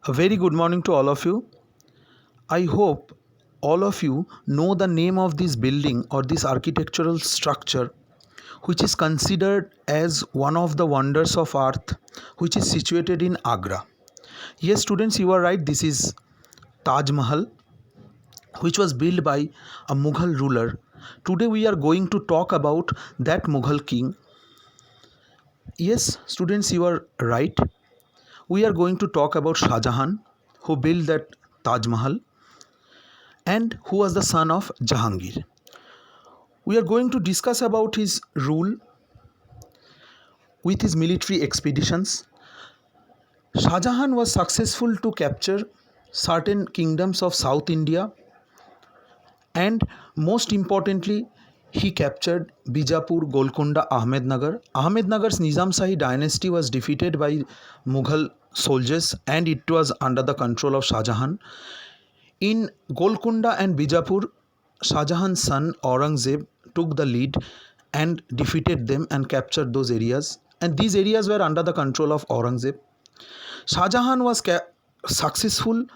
A very good morning to all of you. I hope all of you know the name of this building or this architectural structure which is considered as one of the wonders of earth, which is situated in Agra. Yes, students, you are right. This is Taj Mahal, which was built by a Mughal ruler. Today we are going to talk about that Mughal king. Yes, students, you are right. We are going to talk about Shah Jahan, who built that Taj Mahal and who was the son of Jahangir. We are going to discuss about his rule with his military expeditions. Shah Jahan was successful to capture certain kingdoms of South India, and most importantly he captured Bijapur, Golconda, Ahmednagar. Ahmednagar's Nizam Shahi dynasty was defeated by Mughal soldiers and it was under the control of Shah Jahan. In Golconda and Bijapur, Shah Jahan's son Aurangzeb took the lead and defeated them and captured those areas. And these areas were under the control of Aurangzeb. Shah Jahan was successful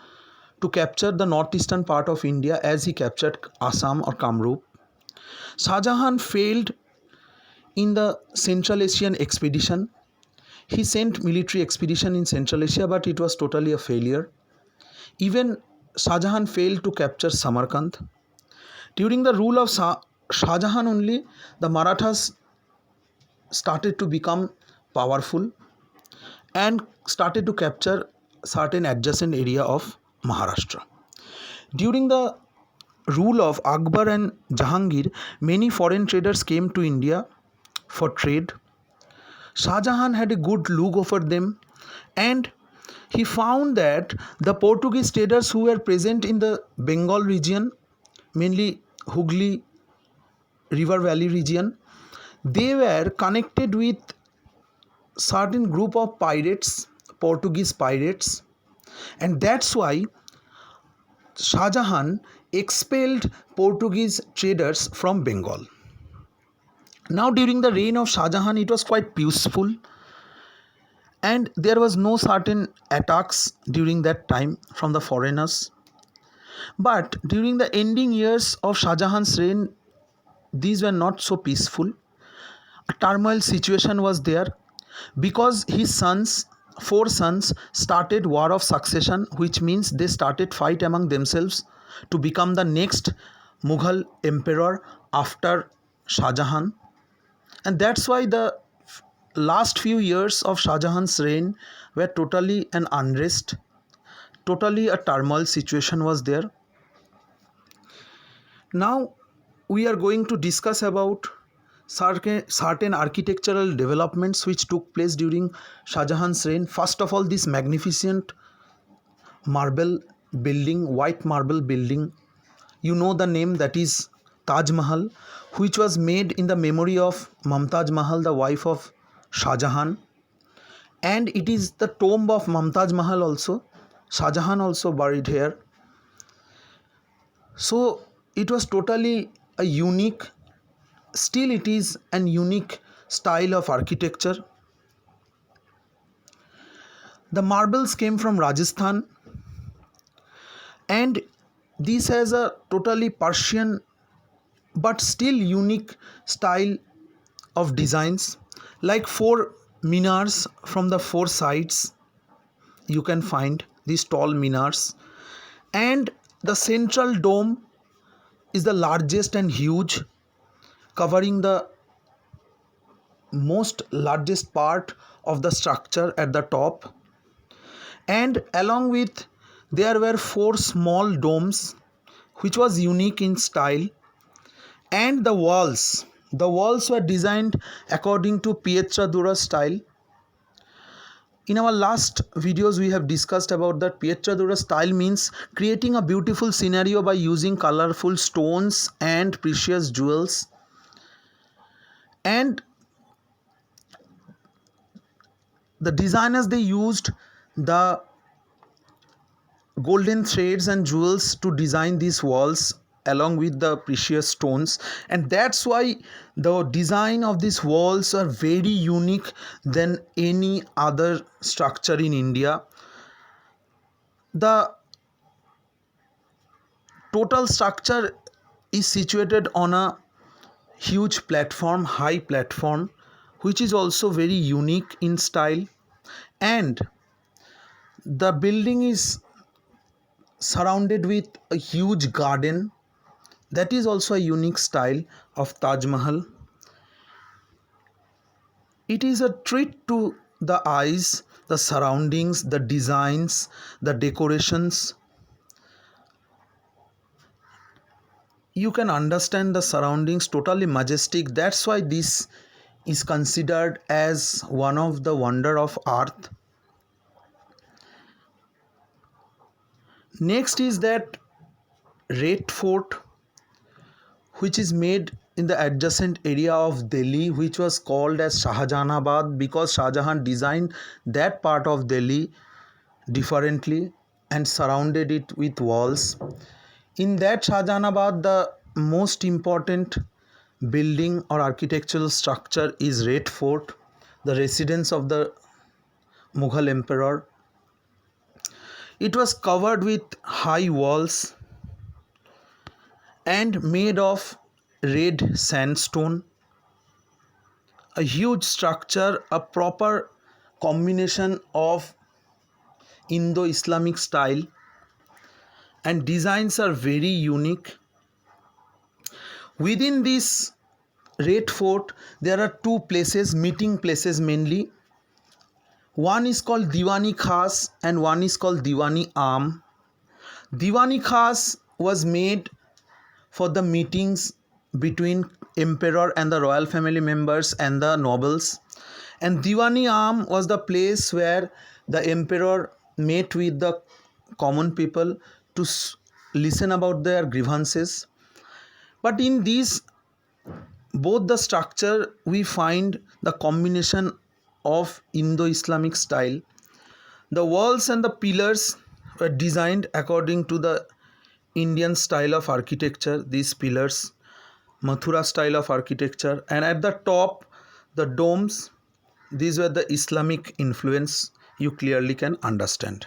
to capture the northeastern part of India as he captured Assam or Kamrup. Shah Jahan failed in the Central Asian expedition. He sent military expedition in Central Asia, but it was totally a failure. Even Shah Jahan failed to capture Samarkand. During the rule of Shah Jahan only, the Marathas started to become powerful and started to capture certain adjacent area of Maharashtra. During the rule of Akbar and Jahangir, many foreign traders came to India for trade. Shah Jahan had a good look over them, and he found that the Portuguese traders who were present in the Bengal region, mainly Hooghly River Valley region, they were connected with certain group of pirates, Portuguese pirates, and that's why Shah Jahan expelled Portuguese traders from Bengal. Now during the reign of Shah Jahan, it was quite peaceful and there was no certain attacks during that time from the foreigners. But during the ending years of Shah Jahan's reign, these were not so peaceful. A turmoil situation was there because his sons, four sons, started war of succession, which means they started fight among themselves to become the next Mughal emperor after Shah Jahan. And that's why the last few years of Shah Jahan's reign were totally an unrest, totally a turmoil situation was there. Now we are going to discuss about certain architectural developments which took place during Shah Jahan's reign. First of all, this magnificent marble building, white marble building, you know the name, that is Taj Mahal, which was made in the memory of Mumtaz Mahal, the wife of Shah Jahan, and it is the tomb of Mumtaz Mahal also. Shah Jahan also buried here. So it was totally a unique, still it is an unique style of architecture. The marbles came from Rajasthan and this has a totally Persian but still unique style of designs, like four minars from the four sides. You can find these tall minars, and the central dome is the largest and huge, covering the most largest part of the structure at the top, and along with there were four small domes which was unique in style, and the walls were designed according to Pietraduras style. In our last videos we have discussed about that Pietraduras style means creating a beautiful scenario by using colorful stones and precious jewels, and the designers, they used the golden threads and jewels to design these walls along with the precious stones, and that's why the design of these walls are very unique than any other structure in India. The total structure is situated on a huge platform, high platform, which is also very unique in style, and the building is surrounded with a huge garden. That is also a unique style of Taj Mahal. It is a treat to the eyes, the surroundings, the designs, the decorations. You can understand the surroundings, totally majestic. That's why this is considered as one of the wonder of earth. Next is that Red Fort, which is made in the adjacent area of Delhi, which was called as Shahjahanabad because Shah Jahan designed that part of Delhi differently and surrounded it with walls. In that Shahjahanabad, the most important building or architectural structure is Red Fort, the residence of the Mughal emperor. It was covered with high walls and made of red sandstone, a huge structure, a proper combination of Indo-Islamic style, and designs are very unique. Within this Red Fort, there are two places, meeting places mainly. One is called Diwani Khas and one is called Diwani Am. Diwani Khas was made for the meetings between emperor and the royal family members and the nobles, and Diwani Am was the place where the emperor met with the common people to listen about their grievances. But in these both the structure we find the combination of Indo-Islamic style. The walls and the pillars were designed according to the Indian style of architecture, these pillars, Mathura style of architecture, and at the top, the domes, these were the Islamic influence, you clearly can understand.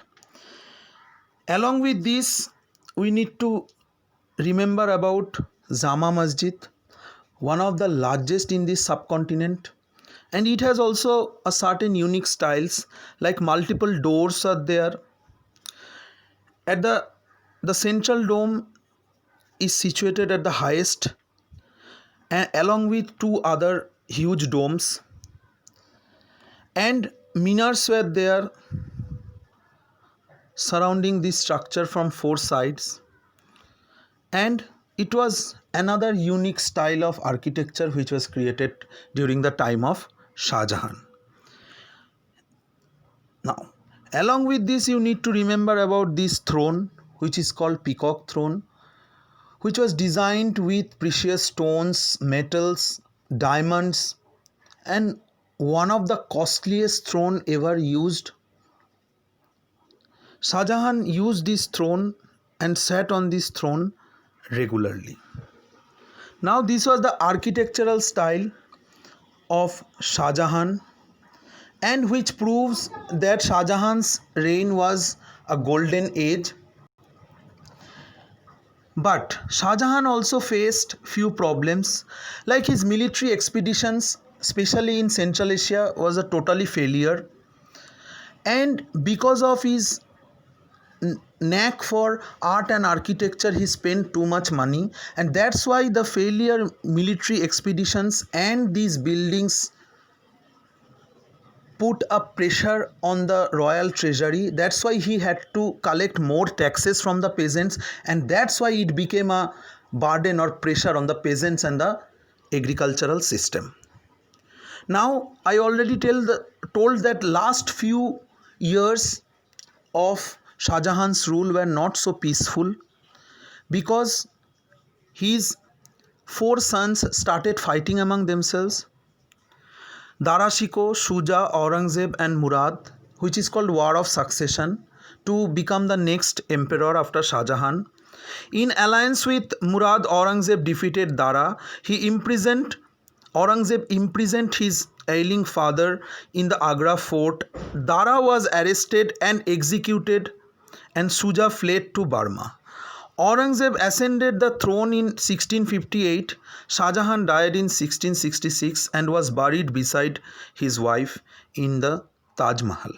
Along with this, we need to remember about Jama Masjid, one of the largest in this subcontinent, and it has also a certain unique styles, like multiple doors are there. At the central dome is situated at the highest, and along with two other huge domes, and minars were there surrounding this structure from four sides, and it was another unique style of architecture which was created during the time of Shah Jahan. Now, along with this, you need to remember about this throne, which is called Peacock Throne, which was designed with precious stones, metals, diamonds, and one of the costliest throne ever used. Shah Jahan used this throne and sat on this throne regularly. Now, this was the architectural style of Shah Jahan, and which proves that Shah Jahan's reign was a golden age. But Shah Jahan also faced few problems, like his military expeditions, especially in Central Asia, was a totally failure. And because of his knack for art and architecture, he spent too much money, and that's why the failure military expeditions and these buildings put a pressure on the royal treasury. That's why he had to collect more taxes from the peasants, and that's why it became a burden or pressure on the peasants and the agricultural system. Now, I already told that last few years of Shah Jahan's rule were not so peaceful because his four sons started fighting among themselves. Dara Shikoh, Shuja, Aurangzeb and Murad, which is called War of Succession, to become the next emperor after Shah Jahan. In alliance with Murad, Aurangzeb defeated Dara. Aurangzeb imprisoned his ailing father in the Agra fort. Dara was arrested and executed, and Shuja fled to Burma. Aurangzeb ascended the throne in 1658. Shah Jahan died in 1666 and was buried beside his wife in the Taj Mahal.